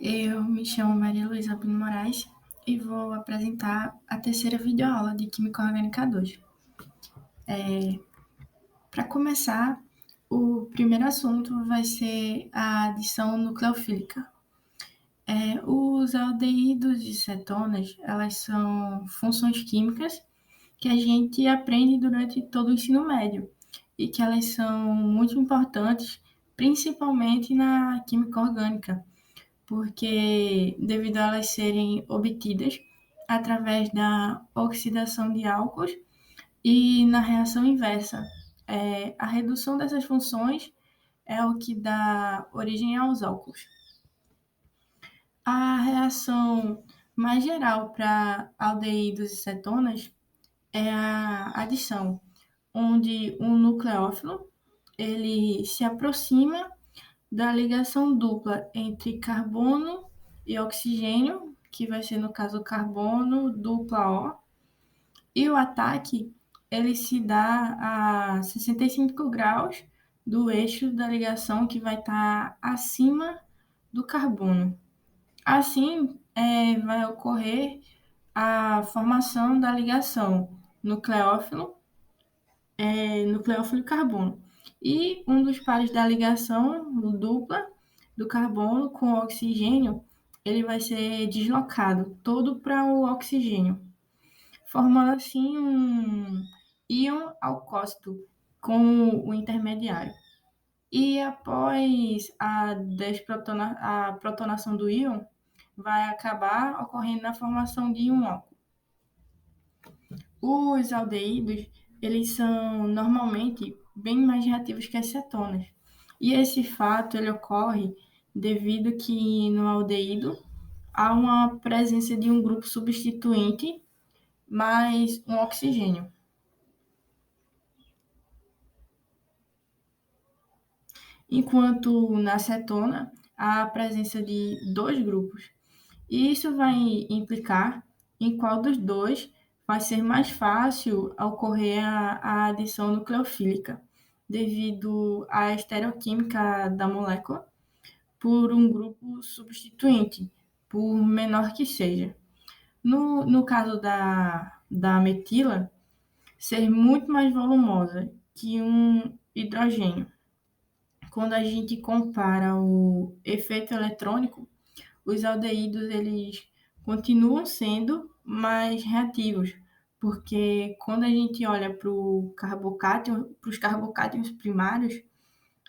Eu me chamo Maria Luísa Pino Moraes e vou apresentar a terceira videoaula de Química Orgânica 2. Para começar, o primeiro assunto vai ser a adição nucleofílica. Os aldeídos e cetonas, elas são funções químicas que a gente aprende durante todo o ensino médio e que elas são muito importantes, principalmente na química orgânica, porque devido a elas serem obtidas através da oxidação de álcools e na reação inversa. A redução dessas funções é o que dá origem aos álcools. A reação mais geral para aldeídos e cetonas é a adição, onde um nucleófilo ele se aproxima da ligação dupla entre carbono e oxigênio, que vai ser no caso carbono dupla O, e o ataque ele se dá a 65 graus do eixo da ligação que vai estar acima do carbono. Assim, vai ocorrer a formação da ligação nucleófilo e carbono. E um dos pares da ligação dupla do carbono com o oxigênio, ele vai ser deslocado todo para o oxigênio, formando assim um íon alcócido com o intermediário. E após a protonação do íon, vai acabar ocorrendo na formação de um álcool. Os aldeídos, eles são normalmente bem mais reativos que as cetonas. E esse fato ele ocorre devido que no aldeído há uma presença de um grupo substituinte mais um oxigênio. Enquanto na cetona há a presença de dois grupos. E isso vai implicar em qual dos dois vai ser mais fácil ocorrer a adição nucleofílica, devido à estereoquímica da molécula por um grupo substituinte, por menor que seja. No caso da metila, ser muito mais volumosa que um hidrogênio. Quando a gente compara o efeito eletrônico, os aldeídos eles continuam sendo mais reativos, porque quando a gente olha para os carbocátions primários,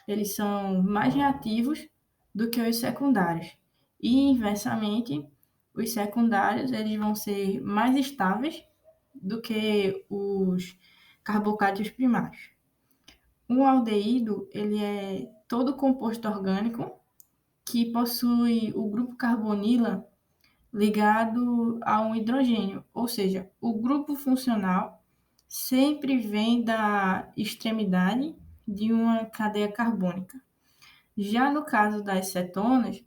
eles são mais reativos do que os secundários. E inversamente, os secundários eles vão ser mais estáveis do que os carbocátions primários. Um aldeído ele é todo composto orgânico que possui o grupo carbonila ligado a um hidrogênio, ou seja, o grupo funcional sempre vem da extremidade de uma cadeia carbônica. Já no caso das cetonas,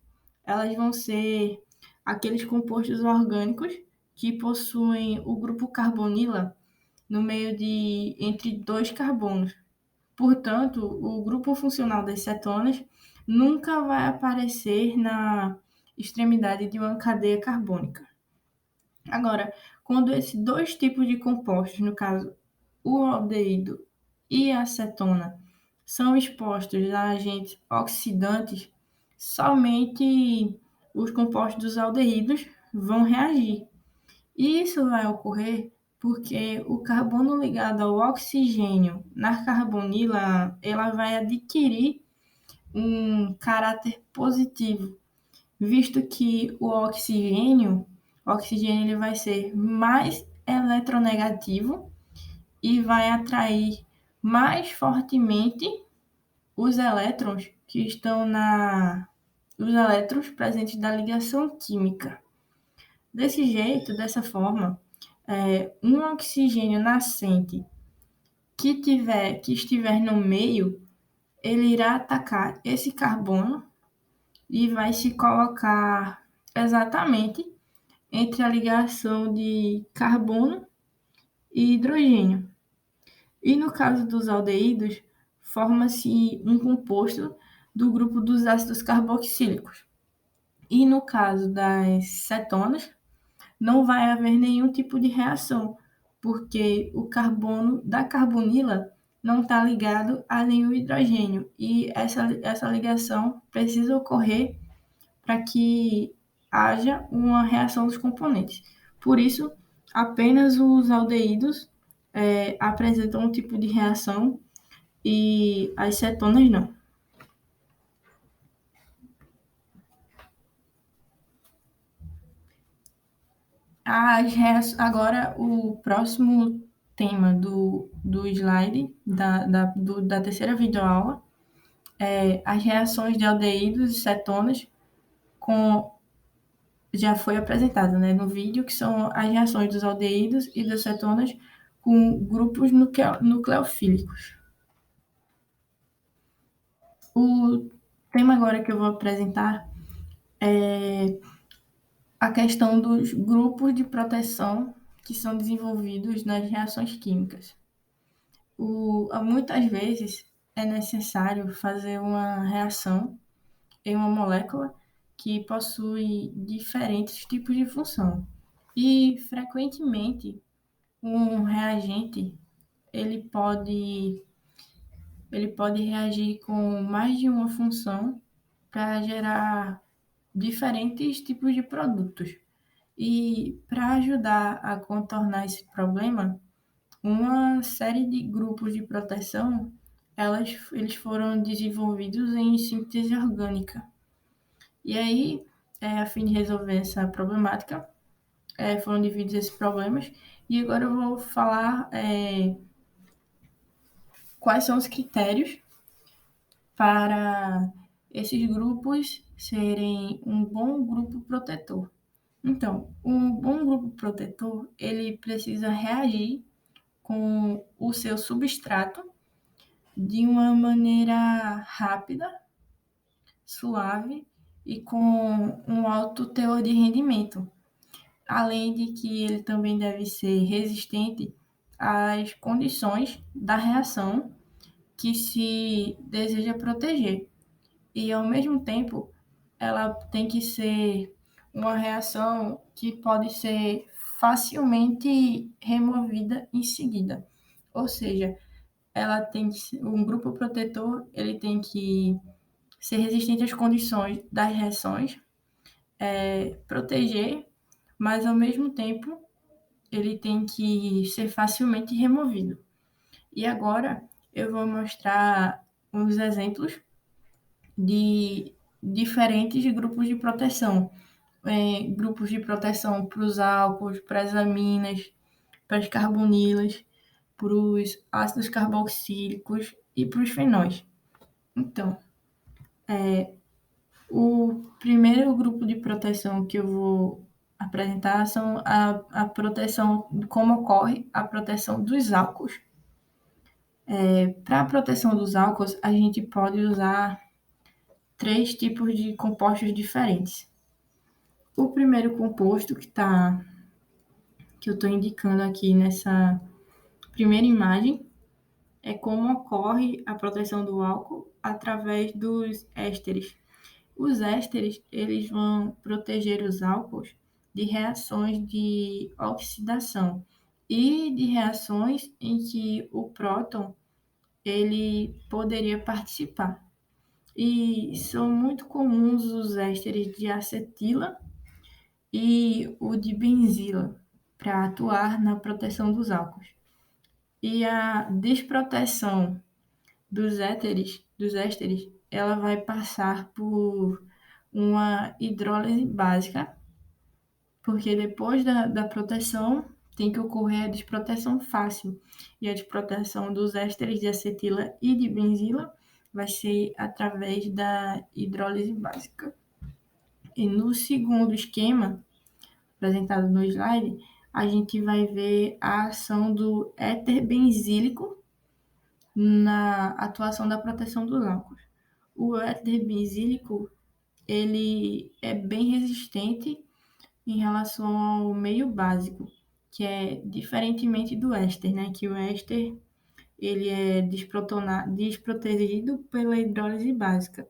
elas vão ser aqueles compostos orgânicos que possuem o grupo carbonila no meio de entre dois carbonos. Portanto, o grupo funcional das cetonas nunca vai aparecer na extremidade de uma cadeia carbônica. Agora, quando esses dois tipos de compostos, no caso o aldeído e a cetona, são expostos a agentes oxidantes, somente os compostos dos aldeídos vão reagir. E isso vai ocorrer porque o carbono ligado ao oxigênio na carbonila, ela vai adquirir um caráter positivo, visto que o oxigênio ele vai ser mais eletronegativo e vai atrair mais fortemente os elétrons que estão os elétrons presentes da ligação química. Desse jeito, dessa forma, um oxigênio nascente que estiver no meio, ele irá atacar esse carbono e vai se colocar exatamente entre a ligação de carbono e hidrogênio. E no caso dos aldeídos, forma-se um composto do grupo dos ácidos carboxílicos. E no caso das cetonas, não vai haver nenhum tipo de reação, porque o carbono da carbonila não está ligado a nenhum hidrogênio, e essa ligação precisa ocorrer para que haja uma reação dos componentes. Por isso, apenas os aldeídos apresentam um tipo de reação e as cetonas não. Agora, o próximo tema do slide da terceira videoaula é as reações de aldeídos e cetonas com já foi apresentado, né, no vídeo, que são as reações dos aldeídos e das cetonas com grupos nucleofílicos. O tema agora que eu vou apresentar é a questão dos grupos de proteção que são desenvolvidos nas reações químicas. Muitas vezes é necessário fazer uma reação em uma molécula que possui diferentes tipos de função. E, frequentemente, um reagente ele pode, ele pode reagir com mais de uma função para gerar diferentes tipos de produtos. E para ajudar a contornar esse problema, uma série de grupos de proteção, eles foram desenvolvidos em síntese orgânica. E aí, a fim de resolver essa problemática, foram divididos esses problemas. E agora eu vou falar quais são os critérios para esses grupos serem um bom grupo protetor. Então, um bom grupo protetor, ele precisa reagir com o seu substrato de uma maneira rápida, suave e com um alto teor de rendimento, além de que ele também deve ser resistente às condições da reação que se deseja proteger. E, ao mesmo tempo, ela tem que ser uma reação que pode ser facilmente removida em seguida. Ou seja, ela tem que ser, um grupo protetor, ele tem que ser resistente às condições das reações, proteger, mas ao mesmo tempo ele tem que ser facilmente removido. E agora eu vou mostrar uns exemplos de diferentes grupos de proteção. Grupos de proteção para os álcools, para as aminas, para as carbonilas, para os ácidos carboxílicos e para os fenóis. Então, o primeiro grupo de proteção que eu vou apresentar são a proteção, como ocorre a proteção dos álcools. Para a proteção dos álcools, a gente pode usar 3 tipos de compostos diferentes. O primeiro composto que eu estou indicando aqui nessa primeira imagem é como ocorre a proteção do álcool através dos ésteres. Os ésteres, eles vão proteger os álcools de reações de oxidação e de reações em que o próton ele poderia participar. E são muito comuns os ésteres de acetila e o de benzila para atuar na proteção dos álcools. E a desproteção dos ésteres, ela vai passar por uma hidrólise básica, porque depois da proteção tem que ocorrer a desproteção fácil. E a desproteção dos ésteres de acetila e de benzila vai ser através da hidrólise básica. E no segundo esquema, apresentado no slide, a gente vai ver a ação do éter benzílico na atuação da proteção dos álcools. O éter benzílico, ele é bem resistente em relação ao meio básico, que é diferentemente do éster, né? Que o éster ele é desprotegido pela hidrólise básica.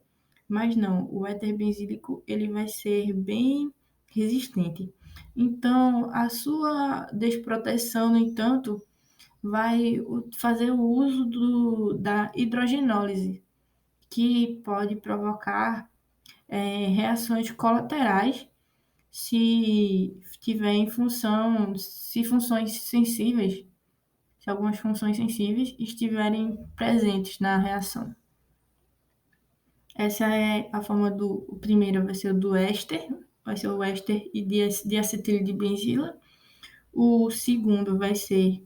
Mas não, o éter benzílico ele vai ser bem resistente. Então, a sua desproteção, no entanto, vai fazer o uso da hidrogenólise, que pode provocar reações colaterais se funções sensíveis, se algumas funções sensíveis estiverem presentes na reação. Essa é a forma o primeiro vai ser o do éster, vai ser o éster de acetil de benzila. O segundo vai ser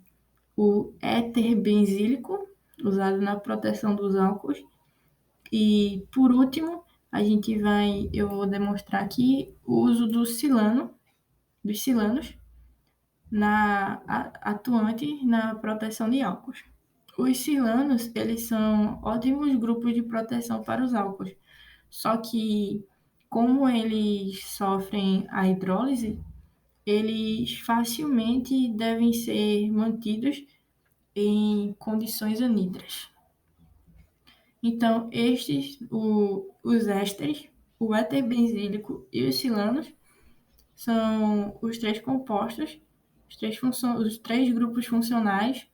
o éter benzílico, usado na proteção dos álcools. E, por último, eu vou demonstrar aqui o uso dos silanos, atuante na proteção de álcools. Os silanos, eles são ótimos grupos de proteção para os álcools, só que, como eles sofrem a hidrólise, eles facilmente devem ser mantidos em condições anidras. Então, os ésteres, o éter benzílico e os silanos, são os três compostos, os três grupos funcionais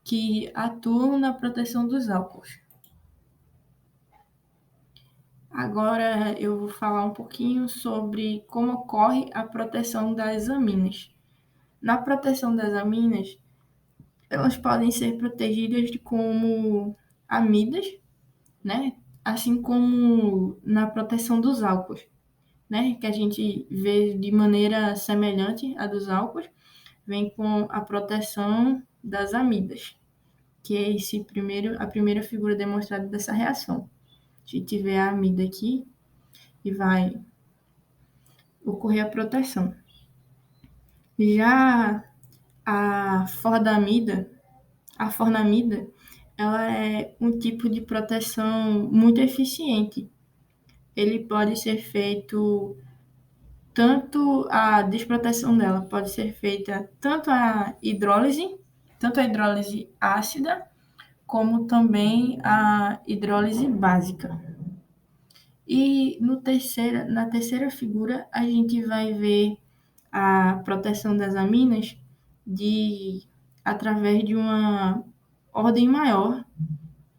que atuam na proteção dos álcools. Agora eu vou falar um pouquinho sobre como ocorre a proteção das aminas. Na proteção das aminas, elas podem ser protegidas como amidas, né? Assim como na proteção dos álcools, né? Que a gente vê de maneira semelhante à dos álcools, vem com a proteção das amidas, que é a primeira figura demonstrada dessa reação. A gente vê a amida aqui e vai ocorrer a proteção. Já a fornamida, ela é um tipo de proteção muito eficiente. Ele pode ser feito tanto a desproteção dela pode ser feita tanto a hidrólise ácida, como também a hidrólise básica. E na terceira figura, a gente vai ver a proteção das aminas através de uma ordem maior,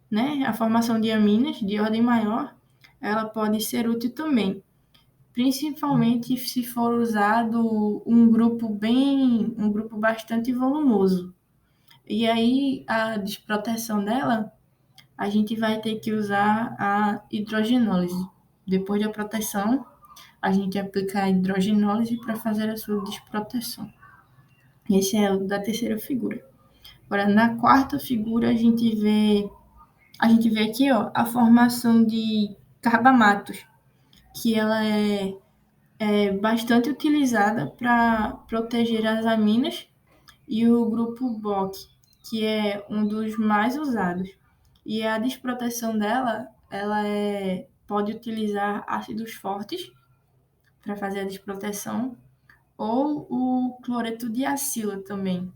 né? A formação de aminas de ordem maior, ela pode ser útil também, principalmente se for usado um grupo bastante volumoso. E aí a desproteção dela, a gente vai ter que usar a hidrogenólise. Depois da proteção, a gente aplica a hidrogenólise para fazer a sua desproteção. Esse é o da terceira figura. Agora, na quarta figura, a gente vê aqui, ó, a formação de carbamatos, que ela é bastante utilizada para proteger as aminas, e o grupo BOC, que é um dos mais usados. E a desproteção dela, pode utilizar ácidos fortes para fazer a desproteção, ou o cloreto de acila também,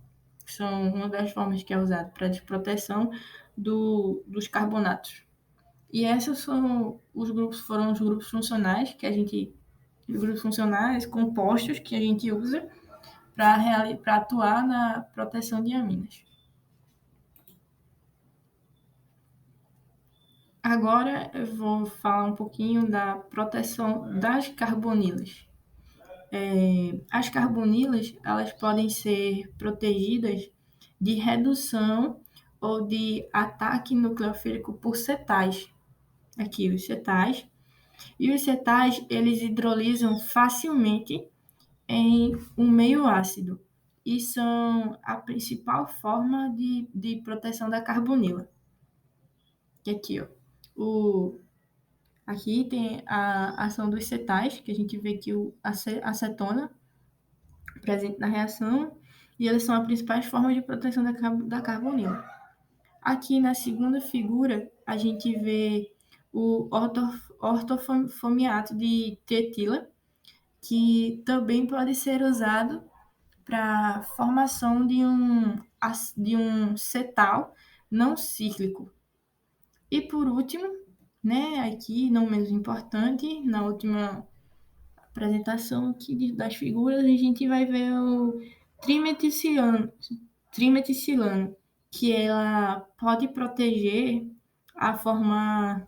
que são uma das formas que é usado para desproteção dos carbonatos. E foram os grupos funcionais os grupos funcionais compostos que a gente usa para atuar na proteção de aminas. Agora eu vou falar um pouquinho da proteção das carbonilas. As carbonilas, elas podem ser protegidas de redução ou de ataque nucleofílico por cetais. Aqui, os cetais. E os cetais, eles hidrolisam facilmente em um meio ácido e são a principal forma de proteção da carbonila. Aqui, ó, aqui tem a ação dos cetais, que a gente vê aqui a acetona presente na reação, e elas são as principais formas de proteção da carbonila. Aqui na segunda figura, a gente vê o ortofomiato de tetila, que também pode ser usado para formação de um cetal não cíclico. E por último, né? Aqui, não menos importante, na última apresentação aqui das figuras, a gente vai ver o trimeticilano, trimeticilano, que ela pode proteger a forma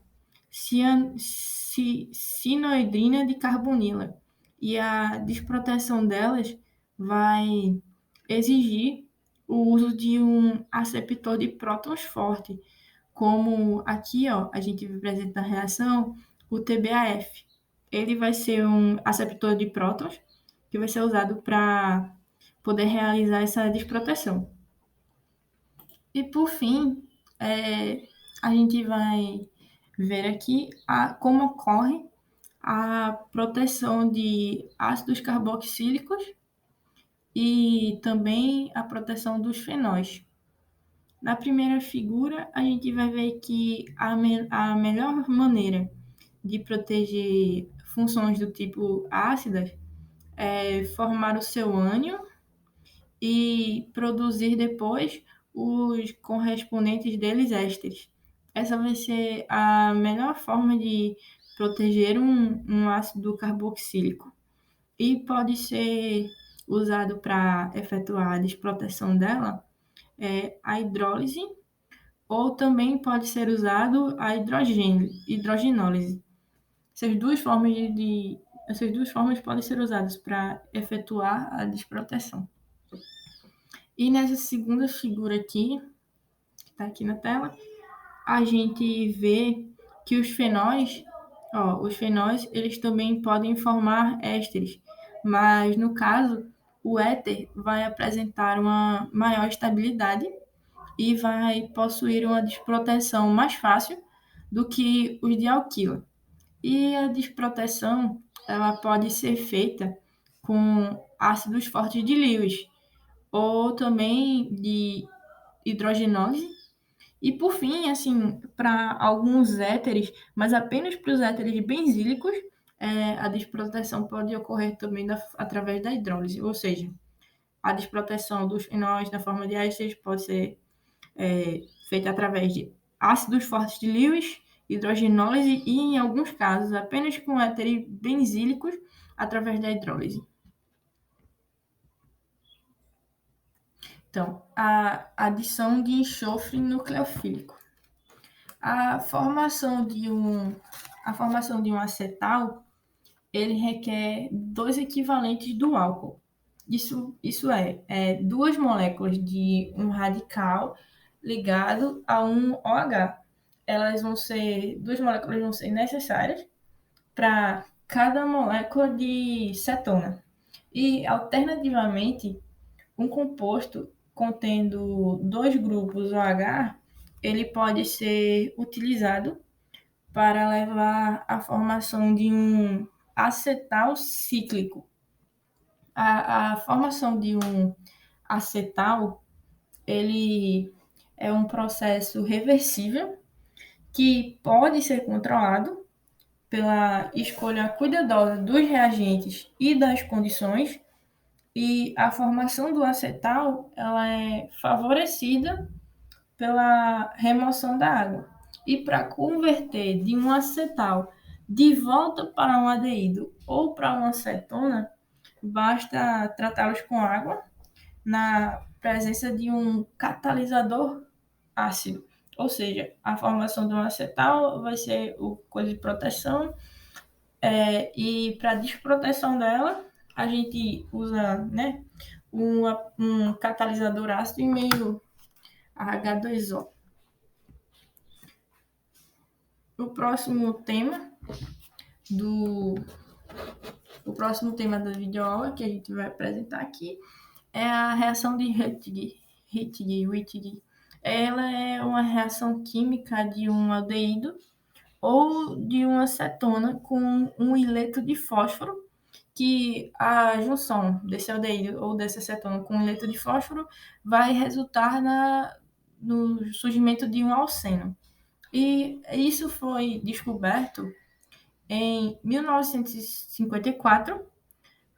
sinoidrina de carbonila. E a desproteção delas vai exigir o uso de um aceptor de prótons forte, como aqui, ó, a gente apresenta a reação, o TBAF. Ele vai ser um aceptor de prótons que vai ser usado para poder realizar essa desproteção. E por fim, a gente vai ver aqui como ocorre a proteção de ácidos carboxílicos e também a proteção dos fenóis. Na primeira figura, a gente vai ver que a melhor maneira de proteger funções do tipo ácidas é formar o seu ânion e produzir depois os correspondentes deles ésteres. Essa vai ser a melhor forma de proteger um ácido carboxílico e pode ser usado para efetuar a desproteção dela a hidrólise ou também pode ser usado a hidrogenólise. Essas duas formas podem ser usadas para efetuar a desproteção. E nessa segunda figura aqui, que está aqui na tela, a gente vê que os fenóis, eles também podem formar ésteres, mas no caso, o éter vai apresentar uma maior estabilidade e vai possuir uma desproteção mais fácil do que os de alquila. E a desproteção, ela pode ser feita com ácidos fortes de Lewis ou também de hidrogenose. E por fim, assim, para alguns éteres, mas apenas para os éteres benzílicos, a desproteção pode ocorrer também através da hidrólise, ou seja, a desproteção dos fenóis na forma de ésteres pode ser feita através de ácidos fortes de Lewis, hidrogenólise e, em alguns casos, apenas com éteres benzílicos através da hidrólise. Então, a adição de enxofre nucleofílico. A formação de um acetal, ele requer 2 equivalentes do álcool. Isso é duas moléculas de um radical ligado a um OH. Duas moléculas vão ser necessárias para cada molécula de cetona. E, alternativamente, um composto contendo dois grupos OH, ele pode ser utilizado para levar à formação de um acetal cíclico. A formação de um acetal, ele é um processo reversível que pode ser controlado pela escolha cuidadosa dos reagentes e das condições, e a formação do acetal ela é favorecida pela remoção da água. E para converter de um acetal de volta para um aldeído ou para uma acetona, basta tratá-los com água na presença de um catalisador ácido. Ou seja, a formação do acetal vai ser o coisa de proteção, e para desproteção dela, a gente usa, né, um catalisador ácido em meio a H2O. O próximo tema da videoaula que a gente vai apresentar aqui é a reação de Rictig. Ela é uma reação química de um aldeído ou de uma acetona com um ileto de fósforo, que a junção desse aldeído ou dessa acetona com um ileto de fósforo vai resultar no surgimento de um alceno. E isso foi descoberto em 1954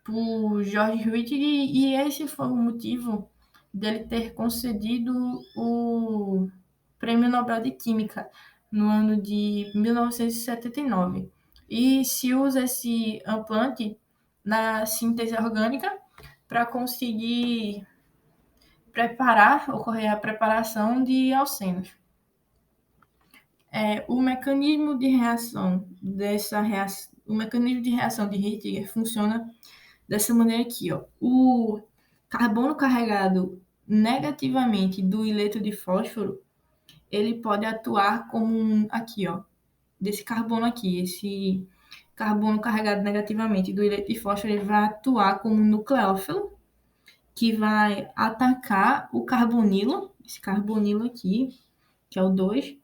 por George Rictig, e esse foi o motivo dele ter concedido o Prêmio Nobel de Química no ano de 1979. E se usa esse amplante na síntese orgânica para conseguir ocorrer a preparação de alcenos. O mecanismo de reação o mecanismo de reação de Hittinger funciona dessa maneira aqui, ó. O carbono carregado negativamente do ileto de fósforo, ele pode atuar como aqui, ó, desse carbono aqui, esse carbono carregado negativamente do ileto de fósforo, ele vai atuar como um nucleófilo, que vai atacar o carbonilo, esse carbonilo aqui, que é o 2,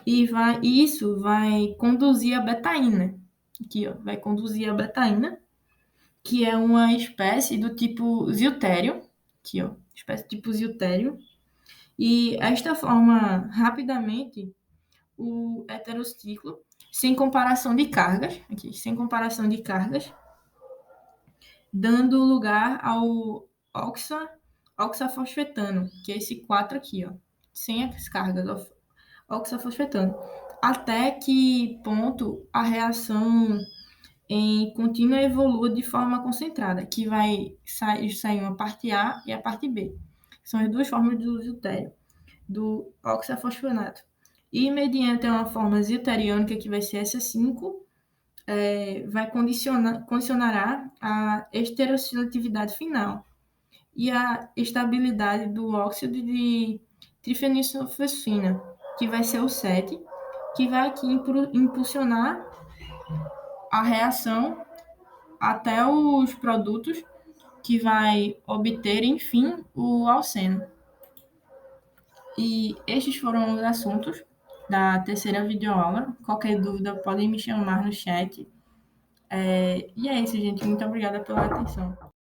e isso vai conduzir a betaína. Aqui, ó, vai conduzir a betaína, que é uma espécie do tipo ziltério, aqui, ó, espécie tipo ziltério, e esta forma rapidamente o heterociclo, sem comparação de cargas, aqui, sem comparação de cargas, dando lugar ao oxafosfetano, que é esse 4 aqui, ó, sem as cargas, oxafosfetano. Até que ponto a reação em contínua evolua de forma concentrada, que vai sair uma parte A e a parte B. São as duas formas do deutério, do oxafosfonato. E mediante uma forma deuteriônica, que vai ser essa 5, vai condicionará a estereosilatividade final e a estabilidade do óxido de trifenilsulfosfina, que vai ser o 7, que vai aqui impulsionar a reação até os produtos que vai obter, enfim, o alceno. E estes foram os assuntos da terceira videoaula. Qualquer dúvida, podem me chamar no chat. E é isso, gente. Muito obrigada pela atenção.